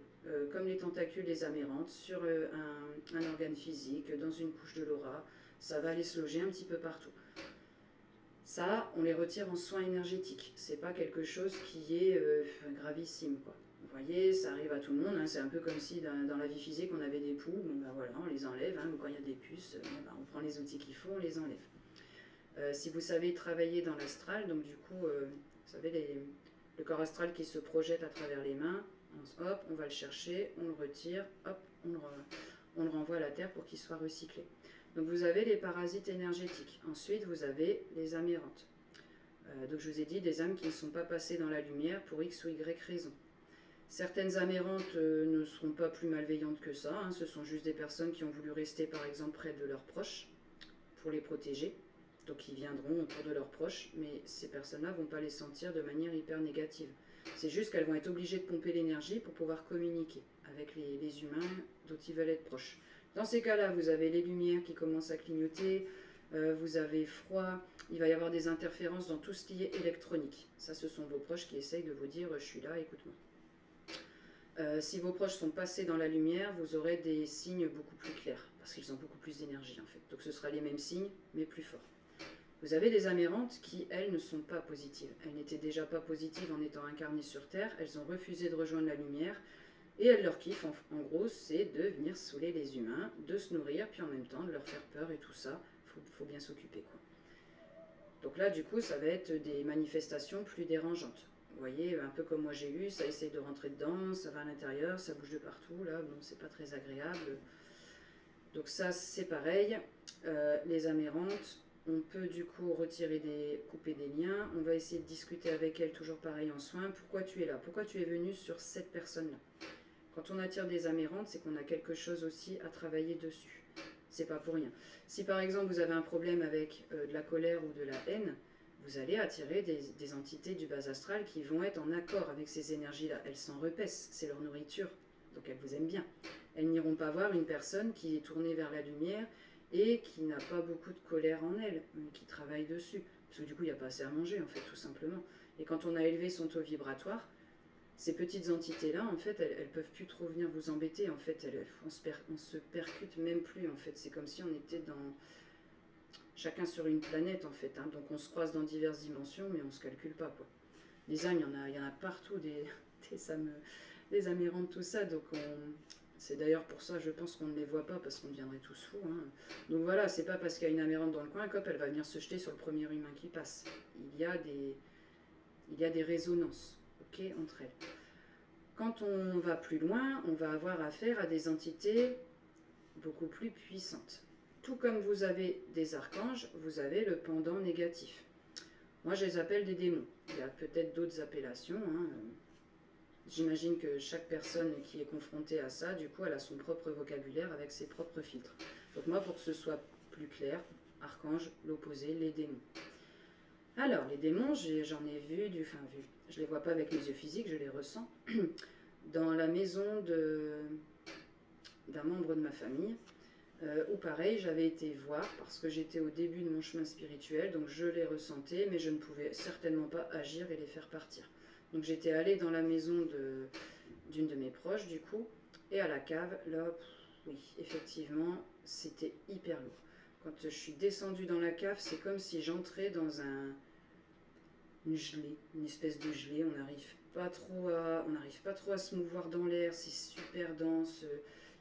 comme les tentacules des amérantes, sur un organe physique, dans une couche de l'aura. Ça va aller se loger un petit peu partout. Ça, on les retire en soins énergétiques. C'est pas quelque chose qui est gravissime, quoi. Vous voyez, ça arrive à tout le monde. Hein. C'est un peu comme si dans la vie physique, on avait des poux. Bon, ben voilà, on les enlève. Hein. Ou quand il y a des puces, on prend les outils qu'il faut, on les enlève. Si vous savez travailler dans l'astral, donc du coup, vous savez, le corps astral qui se projette à travers les mains, hop, on va le chercher, on le retire, hop, on le renvoie à la terre pour qu'il soit recyclé. Donc vous avez les parasites énergétiques. Ensuite, vous avez les amérantes. Donc je vous ai dit, des âmes qui ne sont pas passées dans la lumière pour X ou Y raison. Certaines amérantes ne seront pas plus malveillantes que ça. Hein. Ce sont juste des personnes qui ont voulu rester par exemple près de leurs proches pour les protéger. Donc ils viendront autour de leurs proches, mais ces personnes-là ne vont pas les sentir de manière hyper négative. C'est juste qu'elles vont être obligées de pomper l'énergie pour pouvoir communiquer avec les humains dont ils veulent être proches. Dans ces cas-là, vous avez les lumières qui commencent à clignoter, vous avez froid, il va y avoir des interférences dans tout ce qui est électronique. Ça, ce sont vos proches qui essayent de vous dire « je suis là, écoute-moi ». Si vos proches sont passés dans la lumière, vous aurez des signes beaucoup plus clairs, parce qu'ils ont beaucoup plus d'énergie en fait. Donc ce sera les mêmes signes, mais plus forts. Vous avez des amérantes qui, elles, ne sont pas positives. Elles n'étaient déjà pas positives en étant incarnées sur Terre, elles ont refusé de rejoindre la lumière, et elles leur kiffent, en gros, c'est de venir saouler les humains, de se nourrir, puis en même temps de leur faire peur et tout ça. Faut bien s'occuper, quoi. Donc là, du coup, ça va être des manifestations plus dérangeantes. Vous voyez, un peu comme moi j'ai eu, ça essaye de rentrer dedans, ça va à l'intérieur, ça bouge de partout, là, bon, c'est pas très agréable. Donc ça, c'est pareil. Les amérantes, on peut du coup couper des liens. On va essayer de discuter avec elles, toujours pareil en soins. Pourquoi tu es là? Pourquoi tu es venu sur cette personne-là? Quand on attire des amérantes, c'est qu'on a quelque chose aussi à travailler dessus. C'est pas pour rien. Si par exemple vous avez un problème avec de la colère ou de la haine, vous allez attirer des entités du bas astral qui vont être en accord avec ces énergies-là. Elles s'en repaissent, c'est leur nourriture, donc elles vous aiment bien. Elles n'iront pas voir une personne qui est tournée vers la lumière et qui n'a pas beaucoup de colère en elle, qui travaille dessus. Parce que du coup, il n'y a pas assez à manger, en fait, tout simplement. Et quand on a élevé son taux vibratoire, ces petites entités-là, en fait, elles ne peuvent plus trop venir vous embêter. En fait, on se percute même plus, en fait. C'est comme si on était chacun sur une planète, en fait. Hein. Donc on se croise dans diverses dimensions, mais on ne se calcule pas, quoi. Les âmes, il y en a partout, des amérantes, tout ça. Donc c'est d'ailleurs pour ça, je pense qu'on ne les voit pas, parce qu'on deviendrait tous fous. Hein. Donc voilà, c'est pas parce qu'il y a une amérante dans le coin qu'elle va venir se jeter sur le premier humain qui passe. Il y a des résonances, ok, entre elles. Quand on va plus loin, on va avoir affaire à des entités beaucoup plus puissantes. Tout comme vous avez des archanges, vous avez le pendant négatif. Moi, je les appelle des démons. Il y a peut-être d'autres appellations. Hein. J'imagine que chaque personne qui est confrontée à ça, du coup, elle a son propre vocabulaire avec ses propres filtres. Donc moi, pour que ce soit plus clair, archange, l'opposé, les démons. Alors, les démons, j'en ai vu, je ne les vois pas avec mes yeux physiques, je les ressens. Dans la maison d'un membre de ma famille, où pareil, j'avais été voir parce que j'étais au début de mon chemin spirituel, donc je les ressentais, mais je ne pouvais certainement pas agir et les faire partir. Donc j'étais allée dans la maison d'une de mes proches, du coup, et à la cave, là, oui, effectivement, c'était hyper lourd. Quand je suis descendue dans la cave, c'est comme si j'entrais dans une gelée, une espèce de gelée. On n'arrive pas trop à se mouvoir dans l'air, c'est super dense,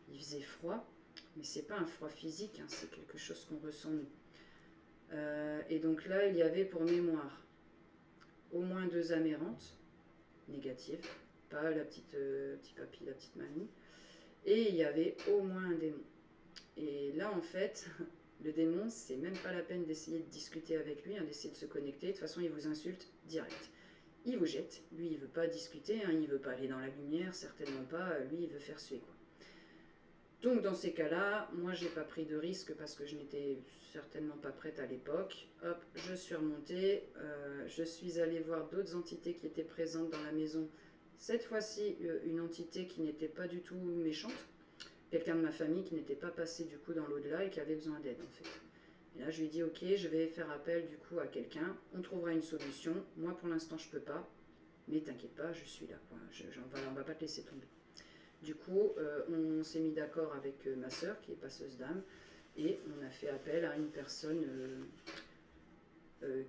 il faisait froid, mais c'est pas un froid physique, hein, c'est quelque chose qu'on ressent nous. Et donc là, il y avait pour mémoire au moins 2 amérantes négatives, pas la petit papy, la petite mamie, et il y avait au moins un démon. Et là, en fait, le démon, c'est même pas la peine d'essayer de discuter avec lui, hein, d'essayer de se connecter. De toute façon, il vous insulte direct. Il vous jette. Lui, il veut pas discuter, hein, il veut pas aller dans la lumière, certainement pas. Lui, il veut faire suer, quoi. Donc, dans ces cas-là, moi, j'ai pas pris de risque parce que je n'étais certainement pas prête à l'époque. Hop, je suis remontée. Je suis allée voir d'autres entités qui étaient présentes dans la maison. Cette fois-ci, une entité qui n'était pas du tout méchante. Quelqu'un de ma famille qui n'était pas passé du coup dans l'au-delà et qui avait besoin d'aide en fait. Et là, je lui dis, ok, je vais faire appel du coup à quelqu'un, on trouvera une solution. Moi, pour l'instant, je peux pas, mais t'inquiète pas, je suis là, quoi. On va pas te laisser tomber. Du coup, on s'est mis d'accord avec ma sœur, qui est passeuse d'âme, et on a fait appel à une personne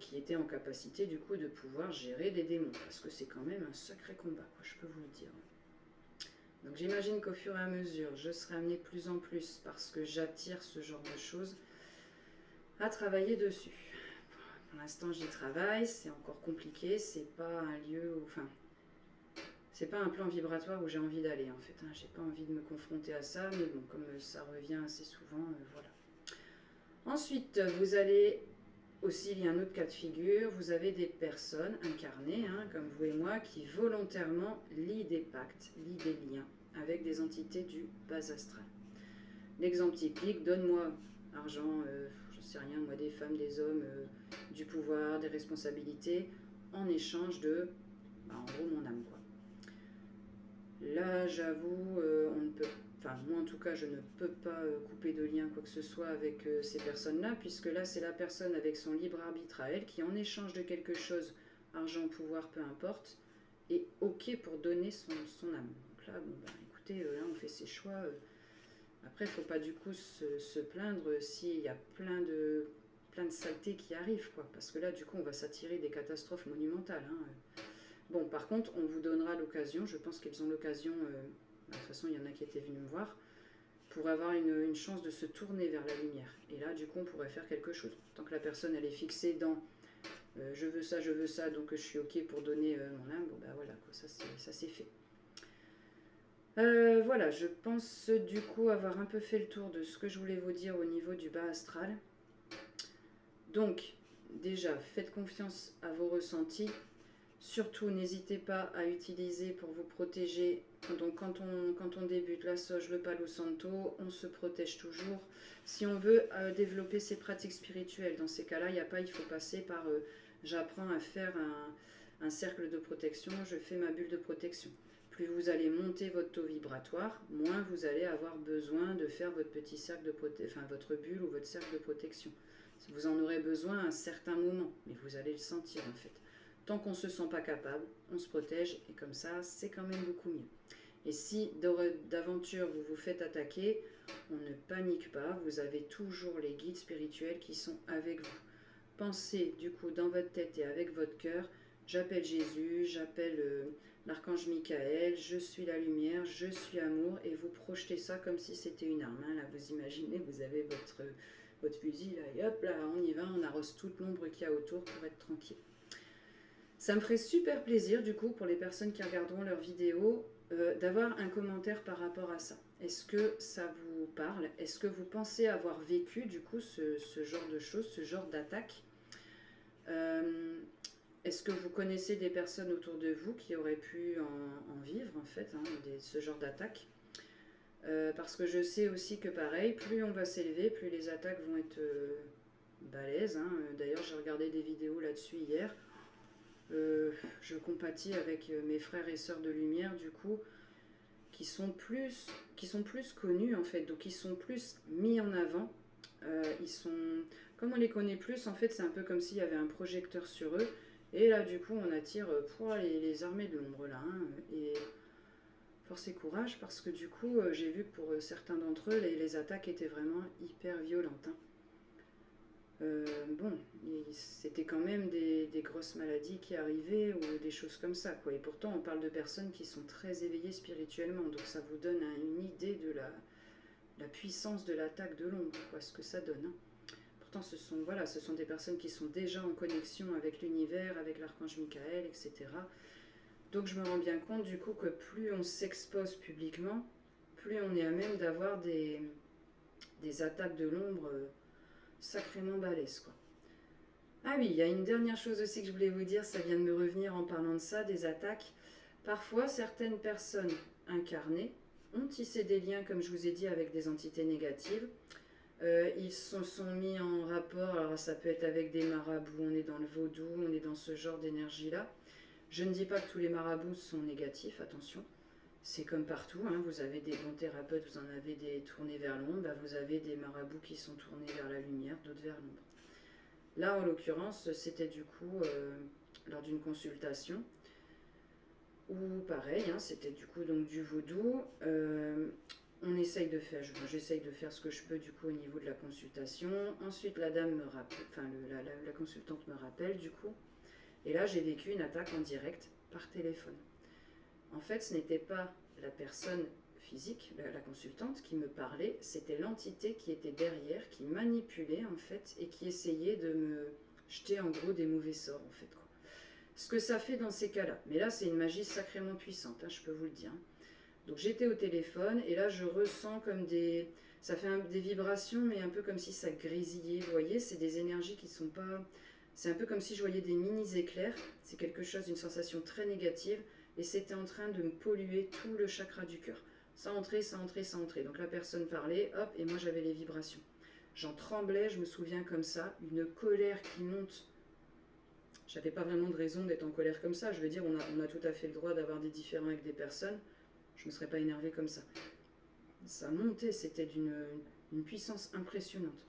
qui était en capacité du coup de pouvoir gérer les démons, parce que c'est quand même un sacré combat, quoi, je peux vous le dire. Donc j'imagine qu'au fur et à mesure, je serai amenée de plus en plus, parce que j'attire ce genre de choses, à travailler dessus. Pour l'instant, j'y travaille, c'est encore compliqué, c'est pas un lieu où, enfin, c'est pas un plan vibratoire où j'ai envie d'aller en fait. Hein. J'ai pas envie de me confronter à ça, mais bon, comme ça revient assez souvent, voilà. Ensuite, vous allez aussi, il y a un autre cas de figure, vous avez des personnes incarnées, hein, comme vous et moi, qui volontairement lient des pactes, lient des liens avec des entités du bas astral. L'exemple typique, donne-moi argent, je sais rien, moi, des femmes, des hommes, du pouvoir, des responsabilités, en échange de, en gros, mon âme, quoi. Là, j'avoue, on ne peut, enfin moi en tout cas, je ne peux pas couper de lien quoi que ce soit avec ces personnes-là, puisque là, c'est la personne avec son libre arbitre à elle qui, en échange de quelque chose, argent, pouvoir, peu importe, est ok pour donner son âme. Donc là, bon, bah, écoutez, là, on fait ses choix. Après, il ne faut pas du coup se plaindre s'il y a plein de saletés qui arrivent, quoi, parce que là, du coup, on va s'attirer des catastrophes monumentales. Hein. Bon, par contre, on vous donnera l'occasion, je pense qu'ils ont l'occasion, de toute façon, il y en a qui étaient venus me voir, pour avoir une chance de se tourner vers la lumière. Et là, du coup, on pourrait faire quelque chose. Tant que la personne, elle est fixée dans je veux ça, donc je suis ok pour donner mon âme, bon, bah voilà, quoi, ça c'est fait. Voilà, je pense du coup avoir un peu fait le tour de ce que je voulais vous dire au niveau du bas astral. Donc, déjà, faites confiance à vos ressentis. Surtout, n'hésitez pas à utiliser pour vous protéger. Donc, quand on débute la soge, le palo santo, on se protège toujours. Si on veut développer ses pratiques spirituelles, dans ces cas-là, il faut passer par j'apprends à faire un cercle de protection, je fais ma bulle de protection. Plus vous allez monter votre taux vibratoire, moins vous allez avoir besoin de faire votre petit cercle de protection, enfin votre bulle ou votre cercle de protection. Vous en aurez besoin à un certain moment, mais vous allez le sentir en fait. Tant qu'on ne se sent pas capable, on se protège et comme ça, c'est quand même beaucoup mieux. Et si d'aventure vous vous faites attaquer, on ne panique pas, vous avez toujours les guides spirituels qui sont avec vous. Pensez du coup dans votre tête et avec votre cœur, j'appelle Jésus, j'appelle l'archange Michael, je suis la lumière, je suis amour, et vous projetez ça comme si c'était une arme. Hein. Là, vous imaginez, vous avez votre fusil, là, et hop, là, on y va, on arrose toute l'ombre qu'il y a autour pour être tranquille. Ça me ferait super plaisir, du coup, pour les personnes qui regarderont leur vidéo, d'avoir un commentaire par rapport à ça. Est-ce que ça vous parle? Est-ce que vous pensez avoir vécu, du coup, ce genre de choses, ce genre d'attaque? Est-ce que vous connaissez des personnes autour de vous qui auraient pu en vivre, en fait, hein, ce genre d'attaque? Parce que je sais aussi que, pareil, plus on va s'élever, plus les attaques vont être balèzes. Hein. D'ailleurs, j'ai regardé des vidéos là-dessus hier. Je compatis avec mes frères et sœurs de lumière du coup qui sont plus connus en fait, donc ils sont plus mis en avant. Ils sont, comme on les connaît plus en fait, c'est un peu comme s'il y avait un projecteur sur eux, et là du coup on attire les armées de l'ombre là, hein, et force et courage, parce que du coup j'ai vu que pour certains d'entre eux les attaques étaient vraiment hyper violentes, hein. Bon, c'était quand même des grosses maladies qui arrivaient ou des choses comme ça, quoi. Et pourtant, on parle de personnes qui sont très éveillées spirituellement, donc ça vous donne une idée de la puissance de l'attaque de l'ombre, quoi, ce que ça donne. Hein. Pourtant, ce sont des personnes qui sont déjà en connexion avec l'univers, avec l'archange Michael, etc. Donc je me rends bien compte du coup que plus on s'expose publiquement, plus on est à même d'avoir des attaques de l'ombre sacrément balèzes, quoi. Ah oui, il y a une dernière chose aussi que je voulais vous dire, ça vient de me revenir en parlant de ça, des attaques. Parfois, certaines personnes incarnées ont tissé des liens, comme je vous ai dit, avec des entités négatives. Ils se sont mis en rapport, alors ça peut être avec des marabouts, on est dans le vaudou, on est dans ce genre d'énergie-là. Je ne dis pas que tous les marabouts sont négatifs, attention, C'est comme partout, hein, vous avez des bons thérapeutes, vous en avez des tournés vers l'ombre, bah, vous avez des marabouts qui sont tournés vers la lumière, d'autres vers l'ombre. Là, en l'occurrence, c'était du coup lors d'une consultation, où pareil, hein, c'était du coup donc du vaudou. On essaye de faire, j'essaye de faire ce que je peux du coup au niveau de la consultation. Ensuite, la dame me rappelle, enfin la consultante me rappelle du coup. Et là, j'ai vécu une attaque en direct par téléphone. En fait, ce n'était pas la personne physique, la consultante, qui me parlait, c'était l'entité qui était derrière, qui manipulait en fait et qui essayait de me jeter en gros des mauvais sorts en fait, quoi. Ce que ça fait dans ces cas-là. Mais là, c'est une magie sacrément puissante, hein, je peux vous le dire. Donc j'étais au téléphone et là, je ressens comme des... Ça fait des vibrations, mais un peu comme si ça grésillait. Vous voyez, c'est des énergies qui ne sont pas... C'est un peu comme si je voyais des mini-éclairs. C'est quelque chose, une sensation très négative. Et c'était en train de me polluer tout le chakra du cœur. Ça entrait, ça entrait, ça entrait. Donc la personne parlait, hop, et moi j'avais les vibrations. J'en tremblais, je me souviens comme ça, une colère qui monte. J'avais pas vraiment de raison d'être en colère comme ça. Je veux dire, on a tout à fait le droit d'avoir des différends avec des personnes. Je me serais pas énervée comme ça. Ça montait, c'était d'une puissance impressionnante.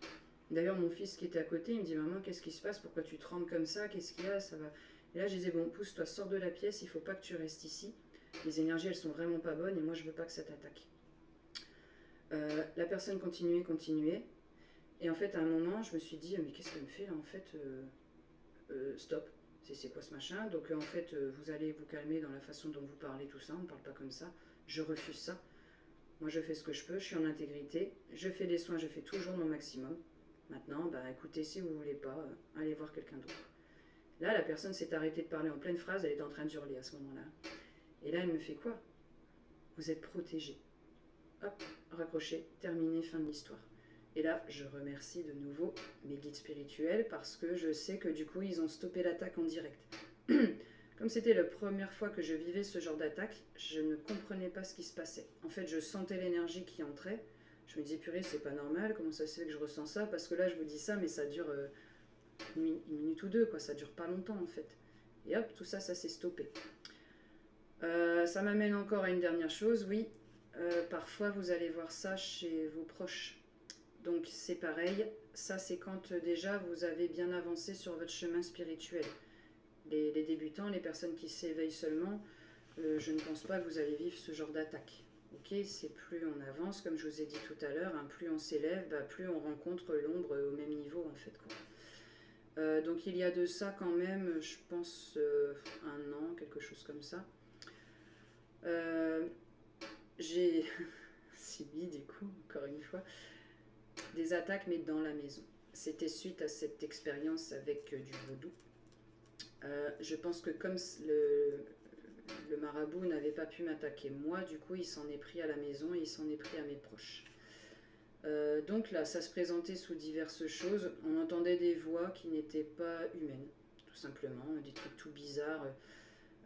D'ailleurs, mon fils qui était à côté, il me dit: maman, qu'est-ce qui se passe? Pourquoi tu trembles comme ça? Qu'est-ce qu'il y a? Ça va. Et là, je disais: bon, pousse-toi, sors de la pièce, il faut pas que tu restes ici. Les énergies, elles sont vraiment pas bonnes et moi, je veux pas que ça t'attaque. La personne continuait. Et en fait, à un moment, je me suis dit: mais qu'est-ce qu'elle me fait là? En fait, stop. C'est quoi ce machin? Donc, en fait, vous allez vous calmer dans la façon dont vous parlez, tout ça. On ne parle pas comme ça. Je refuse ça. Moi, je fais ce que je peux. Je suis en intégrité. Je fais des soins. Je fais toujours mon maximum. Maintenant, bah, écoutez, si vous voulez pas, allez voir quelqu'un d'autre. Là, la personne s'est arrêtée de parler en pleine phrase. Elle était en train de hurler à ce moment-là. Et là, elle me fait: quoi? Vous êtes protégé. Hop, raccroché, terminé, fin de l'histoire. Et là, je remercie de nouveau mes guides spirituels parce que je sais que du coup, ils ont stoppé l'attaque en direct. Comme c'était la première fois que je vivais ce genre d'attaque, je ne comprenais pas ce qui se passait. En fait, je sentais l'énergie qui entrait. Je me disais: purée, c'est pas normal, comment ça se fait que je ressens ça? Parce que là, je vous dis ça, mais ça dure une minute ou deux, quoi. Ça dure pas longtemps, en fait. Et hop, tout ça, ça s'est stoppé. Ça m'amène encore à une dernière chose, oui. Parfois, vous allez voir ça chez vos proches. Donc, c'est pareil. Ça, c'est quand déjà vous avez bien avancé sur votre chemin spirituel. Les débutants, les personnes qui s'éveillent seulement, je ne pense pas que vous allez vivre ce genre d'attaque. Ok, c'est plus on avance, comme je vous ai dit tout à l'heure, hein, plus on s'élève, bah, plus on rencontre l'ombre au même niveau, en fait, quoi. Donc, il y a de ça quand même, je pense, un an, quelque chose comme ça. J'ai subi, du coup, encore une fois, des attaques, mais dans la maison. C'était suite à cette expérience avec du vaudou. Je pense que comme le marabout n'avait pas pu m'attaquer moi, du coup, il s'en est pris à la maison et il s'en est pris à mes proches. Donc là, ça se présentait sous diverses choses. On entendait des voix qui n'étaient pas humaines, tout simplement, des trucs tout bizarres.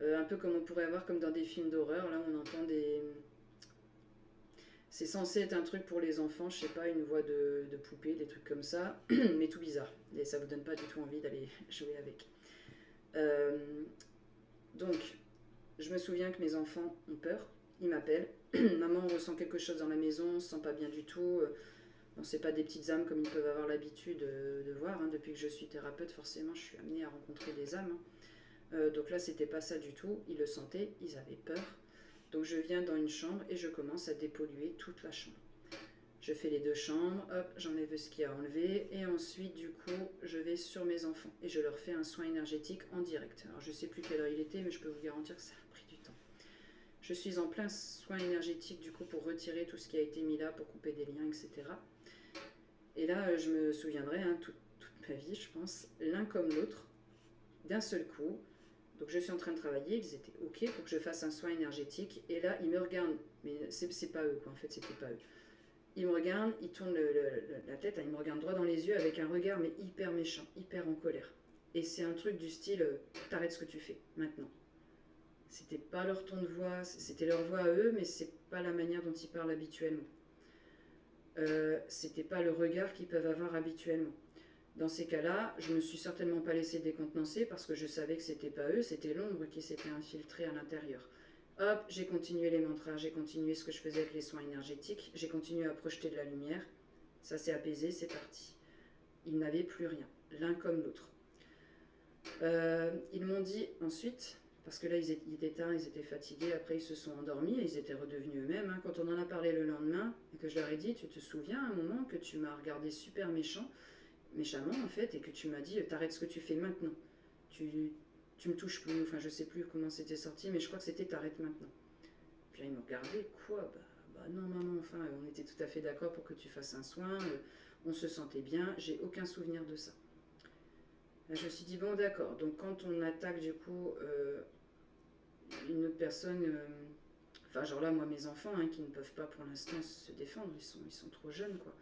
Un peu comme on pourrait avoir comme dans des films d'horreur. Là, on entend des... C'est censé être un truc pour les enfants, je sais pas, une voix de poupée, des trucs comme ça, mais tout bizarre. Et ça vous donne pas du tout envie d'aller jouer avec. Donc, je me souviens que mes enfants ont peur, ils m'appellent. Maman, on ressent quelque chose dans la maison, on se sent pas bien du tout. Bon, c'est pas des petites âmes comme ils peuvent avoir l'habitude de voir. Hein. Depuis que je suis thérapeute, forcément, je suis amenée à rencontrer des âmes. Donc là, c'était pas ça du tout. Ils le sentaient, ils avaient peur. Donc je viens dans une chambre et je commence à dépolluer toute la chambre. Je fais les deux chambres, hop, j'enlève ce qu'il y a à enlever et ensuite du coup je vais sur mes enfants et je leur fais un soin énergétique en direct. Alors je sais plus quelle heure il était mais je peux vous garantir que ça a pris du temps. Je suis en plein soin énergétique du coup pour retirer tout ce qui a été mis là, pour couper des liens, etc. Et là je me souviendrai toute ma vie je pense, l'un comme l'autre, d'un seul coup. Donc je suis en train de travailler, ils étaient ok pour que je fasse un soin énergétique et là ils me regardent, mais c'est pas eux quoi, en fait c'était pas eux. Ils me regardent, ils tournent la tête, ils me regardent droit dans les yeux avec un regard mais hyper méchant, hyper en colère. Et c'est un truc du style t'arrêtes ce que tu fais maintenant. C'était pas leur ton de voix, c'était leur voix à eux, mais c'est pas la manière dont ils parlent habituellement. C'était pas le regard qu'ils peuvent avoir habituellement. Dans ces cas-là, je ne me suis certainement pas laissé décontenancer parce que je savais que c'était pas eux, c'était l'ombre qui s'était infiltrée à l'intérieur. Hop, j'ai continué les mantras, j'ai continué ce que je faisais avec les soins énergétiques, j'ai continué à projeter de la lumière. Ça s'est apaisé, c'est parti. Ils n'avaient plus rien, l'un comme l'autre. Ils m'ont dit ensuite, parce que là il était tard, ils étaient fatigués, après ils se sont endormis et ils étaient redevenus eux-mêmes. Hein. Quand on en a parlé le lendemain et que je leur ai dit, tu te souviens à un moment que tu m'as regardé super méchamment en fait, et que tu m'as dit, t'arrêtes ce que tu fais maintenant. Tu me touches plus, enfin je sais plus comment c'était sorti, mais je crois que c'était t'arrêtes maintenant. Puis là ils m'ont regardé, quoi bah non maman, enfin on était tout à fait d'accord pour que tu fasses un soin, on se sentait bien, j'ai aucun souvenir de ça. Là, je me suis dit, bon d'accord, donc quand on attaque du coup une autre personne, enfin genre là moi mes enfants hein, qui ne peuvent pas pour l'instant se défendre, ils sont trop jeunes quoi,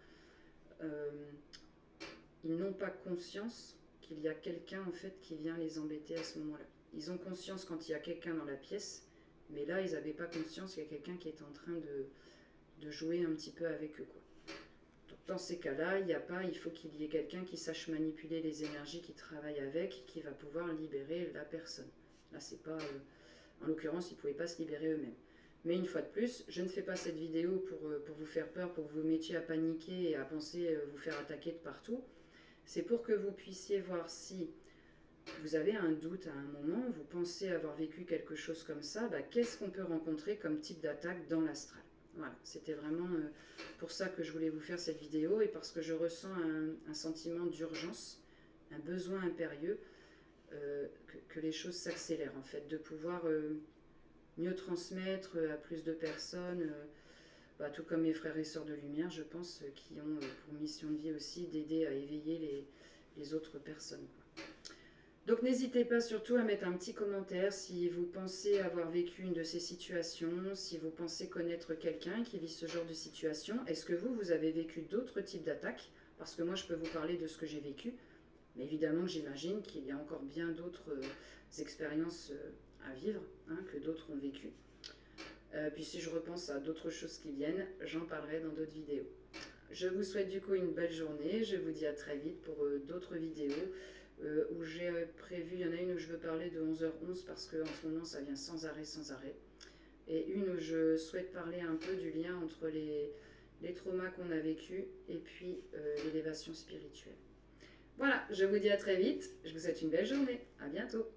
euh, ils n'ont pas conscience qu'il y a quelqu'un en fait qui vient les embêter à ce moment-là. Ils ont conscience quand il y a quelqu'un dans la pièce, mais là ils n'avaient pas conscience qu'il y a quelqu'un qui est en train de jouer un petit peu avec eux quoi. Donc, dans ces cas-là, il faut qu'il y ait quelqu'un qui sache manipuler les énergies, qui travaille avec, qui va pouvoir libérer la personne. Là, c'est pas, en l'occurrence, ils ne pouvaient pas se libérer eux-mêmes. Mais une fois de plus, je ne fais pas cette vidéo pour vous faire peur, pour que vous mettiez à paniquer et à penser vous faire attaquer de partout. C'est pour que vous puissiez voir si vous avez un doute à un moment, vous pensez avoir vécu quelque chose comme ça, qu'est-ce qu'on peut rencontrer comme type d'attaque dans l'astral. Voilà, c'était vraiment pour ça que je voulais vous faire cette vidéo et parce que je ressens un sentiment d'urgence, un besoin impérieux, que les choses s'accélèrent en fait, de pouvoir mieux transmettre à plus de personnes, tout comme mes frères et sœurs de lumière, je pense, qui ont pour mission de vie aussi d'aider à éveiller les autres personnes. Donc n'hésitez pas surtout à mettre un petit commentaire si vous pensez avoir vécu une de ces situations, si vous pensez connaître quelqu'un qui vit ce genre de situation. Est-ce que vous avez vécu d'autres types d'attaques? Parce que moi je peux vous parler de ce que j'ai vécu, mais évidemment j'imagine qu'il y a encore bien d'autres expériences à vivre hein, que d'autres ont vécu. Puis si je repense à d'autres choses qui viennent, j'en parlerai dans d'autres vidéos. Je vous souhaite du coup une belle journée, je vous dis à très vite pour d'autres vidéos où j'ai prévu, il y en a une où je veux parler de 11h11 parce qu'en ce moment ça vient sans arrêt, et une où je souhaite parler un peu du lien entre les traumas qu'on a vécus et puis l'élévation spirituelle. Voilà, je vous dis à très vite, je vous souhaite une belle journée, à bientôt.